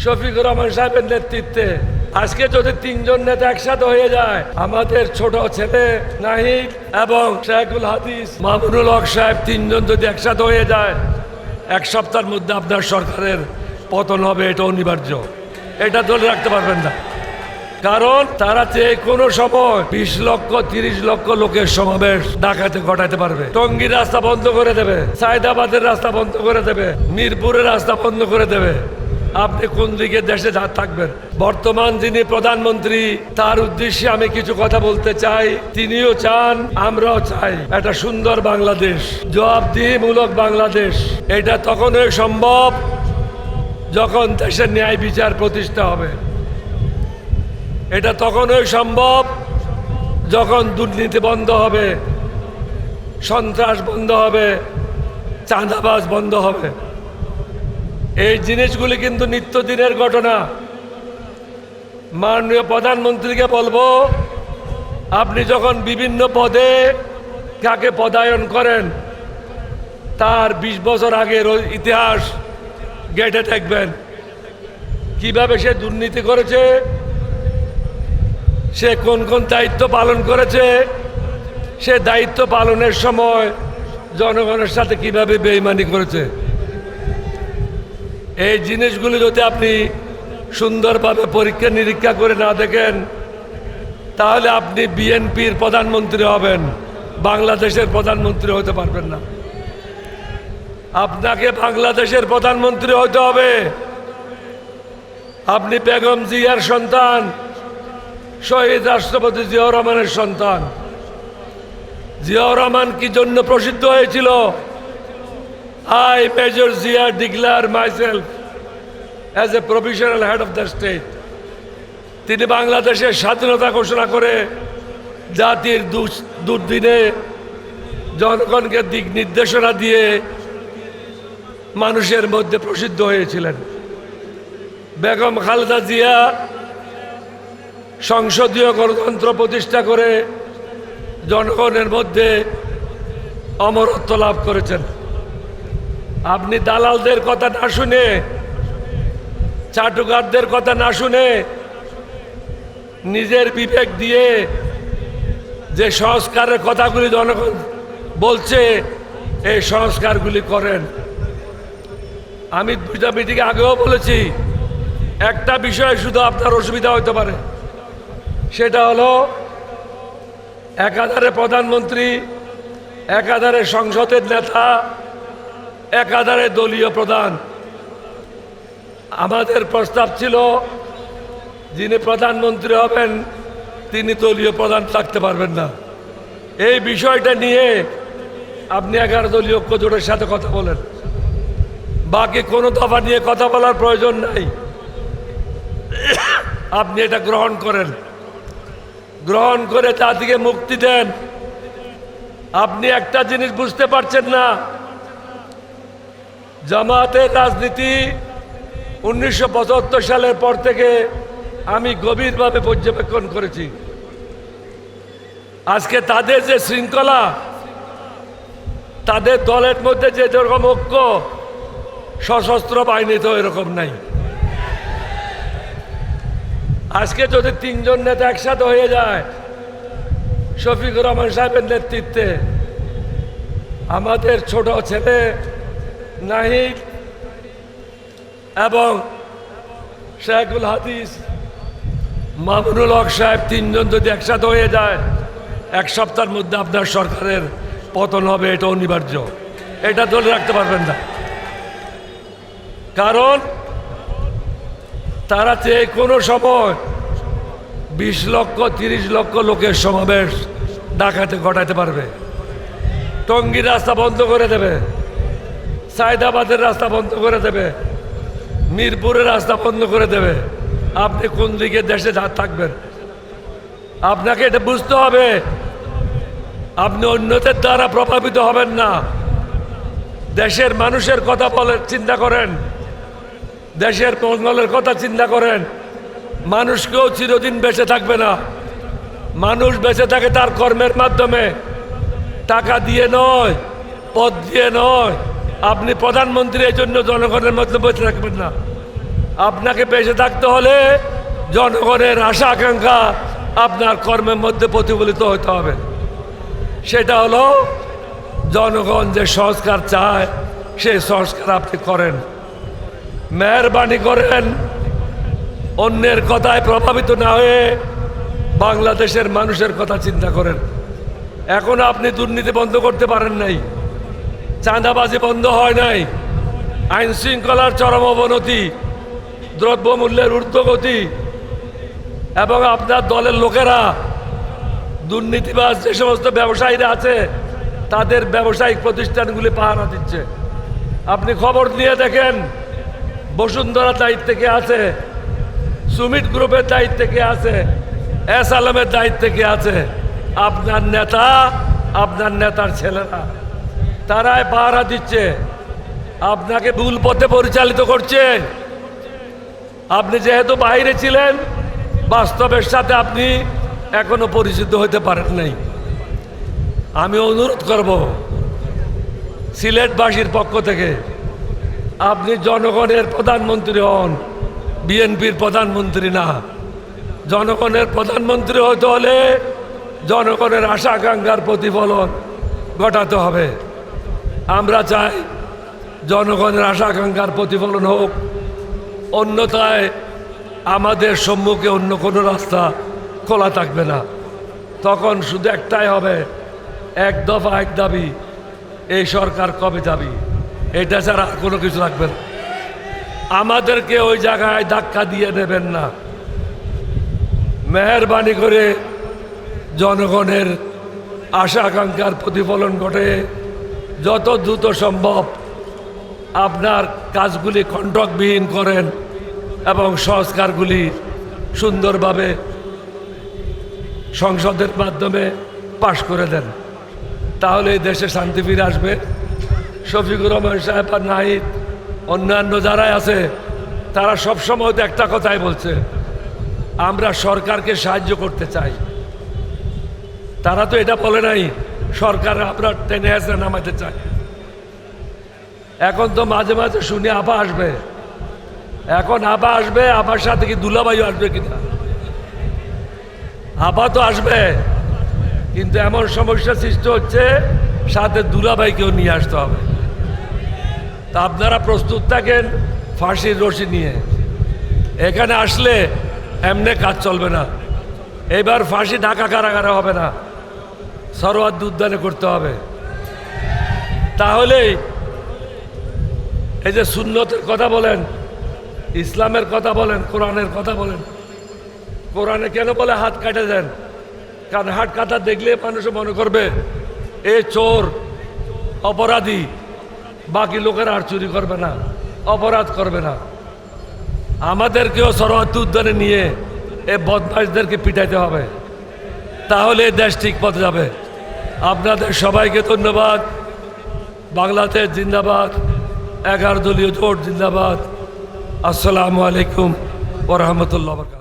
শফিকুর রহমান সাহেবের নেতৃত্বে আজকে যদি তিনজন নেতা একসাথে হয়ে যায়, আমাদের ছোট ছেলে নাহিদ এবং শেখুল হাদিস মামুনুল হক সাহেব তিনজন যদি একসাথে হয়ে যায়, এক সপ্তাহের মধ্যে আপনার সরকারের পতন হবে। এটা অনিবার্য, এটা ধরে রাখতে পারবেন না। কারণ তারা যে কোনো সময় 20 লক্ষ 30 লক্ষ লোকের সমাবেশ ঢাকাতে ঘটাতে পারবে। টঙ্গীর রাস্তা বন্ধ করে দেবে, সায়দাবাদের রাস্তা বন্ধ করে দেবে, মিরপুরের রাস্তা বন্ধ করে দেবে। আপনি কোন দিকে দেশে থাকবেন? বর্তমান যিনি প্রধানমন্ত্রী, তার উদ্দেশ্যে আমি কিছু কথা বলতে চাই। তিনিও চান, আমরাও চাই একটা সুন্দর বাংলাদেশ, জবাবদিহিমূলক বাংলাদেশ। এটা তখনই সম্ভব যখন দেশের ন্যায় বিচার প্রতিষ্ঠা হবে। এটা তখনই সম্ভব যখন দুর্নীতি বন্ধ হবে, সন্ত্রাস বন্ধ হবে, চাঁদাবাজ বন্ধ হবে। এই জিনিসগুলি কিন্তু নিত্যদিনের ঘটনা। মাননীয় প্রধানমন্ত্রীকে বলবো, আপনি যখন বিভিন্ন পদে কাকে পদায়ন করেন, তার 20 বছর আগের ইতিহাস গেটে দেখবেন, কিভাবে সে দুর্নীতি করেছে, সে কোন কোন দায়িত্ব পালন করেছে, সে দায়িত্ব পালনের সময় জনগণের সাথে কিভাবে বেইমানি করেছে। এই জিনিসগুলি যদি আপনি সুন্দরভাবে পরীক্ষা নিরীক্ষা করে না দেখেন, তাহলে আপনি বিএনপির প্রধানমন্ত্রী হবেন, বাংলাদেশের প্রধানমন্ত্রী হতে পারবেন না। আপনাকে বাংলাদেশের প্রধানমন্ত্রী হতে হবে। আপনি বেগম জিয়ার সন্তান, শহীদ রাষ্ট্রপতি জিয়াউর রহমানের সন্তান। জিয়াউর রহমান কি জন্য প্রসিদ্ধ হয়েছিল? I, Major Zia, declare myself as a provisional head of the state. তিনি বাংলাদেশের স্বাধীনতা ঘোষণা করে জাতির দুর্দিনে জনগণকে দিক নির্দেশনা দিয়ে মানুষের মধ্যে প্রসিদ্ধ হয়েছিলেন। বেগম খালেদা জিয়া সংসদীয় গণতন্ত্র প্রতিষ্ঠা করে জনগণের মধ্যে অমরত্ব লাভ করেছেন। আপনি দালালদের কথা না শুনে, চাটুকারদের কথা না শুনে, নিজের বিবেক দিয়ে যে সংস্কারের কথাগুলি জনগণ বলছে, এই সংস্কারগুলি করেন। আমি 2টা মিটিংয়ে আগেও বলেছি, একটা বিষয় শুধু আপনার অসুবিধা হতে পারে, সেটা হলো একাধারে প্রধানমন্ত্রী, একাধারে সংসদের নেতা, একাধারে দলীয় প্রধান। আমাদের প্রস্তাব ছিল, যিনি প্রধানমন্ত্রী হবেন তিনি দলীয় প্রধান থাকতে পারবেন না। এই বিষয়টা নিয়ে আপনি 11 দলীয় ঐক্য জোটের সাথে কথা বলেন। বাকি কোনো দফা নিয়ে কথা বলার প্রয়োজন নাই। আপনি এটা গ্রহণ করেন, গ্রহণ করে জাতিকে মুক্তি দেন। আপনি একটা জিনিস বুঝতে পারছেন না, জামাতের রাজনীতি 1975 সালের পর থেকে আমি গভীরভাবে পর্যবেক্ষণ করেছি। আজকে তাদের যে শৃঙ্খলা, তাদের দলের মধ্যে যে যেরকম ঐক্য, সশস্ত্র বাহিনীতেও এরকম নাই। আজকে যদি 3জন নেতা একসাথে হয়ে যায়, শফিকুর রহমান সাহেবের নেতৃত্বে আমাদের ছোট ছেলে নাহিদ এবং শেখুল হাদিস মামুনুল হক সাহেব তিনজন যদি একসাথে হয়ে যায়, এক সপ্তাহের মধ্যে আপনার সরকারের পতন হবে। এটা অনিবার্য, এটা ধরে রাখতে পারবেন না। কারণ তারা যে কোনো সময় 20 লক্ষ 30 লক্ষ লোকের সমাবেশ ঢাকাতে ঘটাতে পারবে। টঙ্গীর রাস্তা বন্ধ করে দেবে, সায়দাবাদের রাস্তা বন্ধ করে দেবে, মিরপুরের রাস্তা বন্ধ করে দেবে। আপনি কোন দিকে দেশে থাকবেন? আপনাকে এটা বুঝতে হবে। আপনি অন্যদের দ্বারা প্রভাবিত হবেন না। দেশের মানুষের কথা বলেন, চিন্তা করেন, দেশের মঙ্গলের কথা চিন্তা করেন। মানুষকেও চিরদিন বেঁচে থাকবে না। মানুষ বেঁচে থাকে তার কর্মের মাধ্যমে, টাকা দিয়ে নয়, পদ দিয়ে নয়। আপনি প্রধানমন্ত্রী, এই জন্য জনগণের মধ্যে বেঁচে থাকবেন না। আপনাকে বেঁচে থাকতে হলে জনগণের আশা আকাঙ্ক্ষা আপনার কর্মের মধ্যে প্রতিফলিত হতে হবে। সেটা হলো জনগণ যে সংস্কার চায় সেই সংস্কার আপনি করেন। মেহরবানি করেন অন্যের কথায় প্রভাবিত না হয়ে বাংলাদেশের মানুষের কথা চিন্তা করেন। এখন আপনি দুর্নীতি বন্ধ করতে পারেন নাই, চাঁদাবাজি বন্ধ হয় নাই, আইন শৃঙ্খলার চরম অবনতি, দ্রব্যমূল্যের ঊর্ধ্বগতি, এবং আপনার দলের লোকেরা দুর্নীতিবাজ যে সমস্ত ব্যবসায়ীরা আছে তাদের ব্যবসায়িক প্রতিষ্ঠানগুলি পাহারা দিচ্ছে। আপনি খবর নিয়ে দেখেন বসুন্ধরা দায়িত্বে কে আছে, সুমিট গ্রুপের দায়িত্বে কে আছে, এস আলমের দায়িত্বে কে আছে? আপনার নেতা, আপনার নেতার ছেলেরা, তারাই পাহারা দিচ্ছে, আপনাকে ভুল পথে পরিচালিত করছে। আপনি যেহেতু বাইরে ছিলেন, বাস্তবের সাথে আপনি এখনো পরিচিত হতে পারেন নাই। আমি অনুরোধ করব সিলেটবাসীর পক্ষ থেকে, আপনি জনগণের প্রধানমন্ত্রী হন, বিএনপির প্রধানমন্ত্রী না। জনগণের প্রধানমন্ত্রী হতে হলে জনগণের আশা আকাঙ্ক্ষার প্রতিফলন ঘটাতে হবে। আমরা চাই জনগণের আশা আকাঙ্ক্ষার প্রতিফলন হোক, অন্যথায় আমাদের সম্মুখে অন্য কোনো রাস্তা খোলা থাকবে না। তখন শুধু একটাই হবে, এক দফা এক দাবি, এই সরকার কবে যাবি, এটা ছাড়া কোনো কিছু রাখবে না। আমাদেরকে ওই জায়গায় ধাক্কা দিয়ে নেবেন না। মেহরবানি করে জনগণের আশা আকাঙ্ক্ষার প্রতিফলন ঘটে যত দ্রুত সম্ভব আপনার কাজগুলি কন্ট্রাক্টবিহীন করেন এবং সংস্কারগুলি সুন্দরভাবে সংসদের মাধ্যমে পাশ করে দেন। তাহলে এই দেশে শান্তি ফিরে আসবে। শফিকুর রহমান সাহেব আর নাহিদ, অন্যান্য যারাই আছে, তারা সবসময় তো একটা কথাই বলছে, আমরা সরকারকে সাহায্য করতে চাই। তারা তো এটা বলে নাই সরকার আমরা টেনে হেসে নামাতে চাই। এখন তো মাঝে মাঝে শুনি আপা আসবে, এখন আপা আসবে, আপার সাথে কি দুলাভাইও আসবে কিনা? আপা তো আসবে, কিন্তু এমন সমস্যা সৃষ্টি হচ্ছে সাথে দুলাভাইকেও নিয়ে আসতে হবে। তা আপনারা প্রস্তুত থাকেন ফাঁসির রশি নিয়ে। এখানে আসলে এমনি কাজ চলবে না। এবার ফাঁসি ঢাকা কারাগারে হবে না, সরওয়ার্দী উদ্যানে করতে হবে। তাহলেই এই যে সুন্নতের কথা বলেন, ইসলামের কথা বলেন, কোরআনের কথা বলেন। কোরআনে কেন বলে হাত কাটে দেন? কারণ হাত কাটা দেখলে মানুষ মনে করবে এ চোর, অপরাধী, বাকি লোকেরা আর চুরি করবে না, অপরাধ করবে না। আমাদেরকেও সরওয়ার্দী উদ্যানে নিয়ে এই বদমাইশদেরকে পিটাইতে হবে, তাহলে দেশ ঠিক পথে যাবে। আপনাদের সবাইকে ধন্যবাদ। বাংলাদেশ জিন্দাবাদ, 11 দলীয় জোট জিন্দাবাদ। আসসালামু আলাইকুম ওয়া রাহমাতুল্লাহি ওয়া বারাকাতুহু।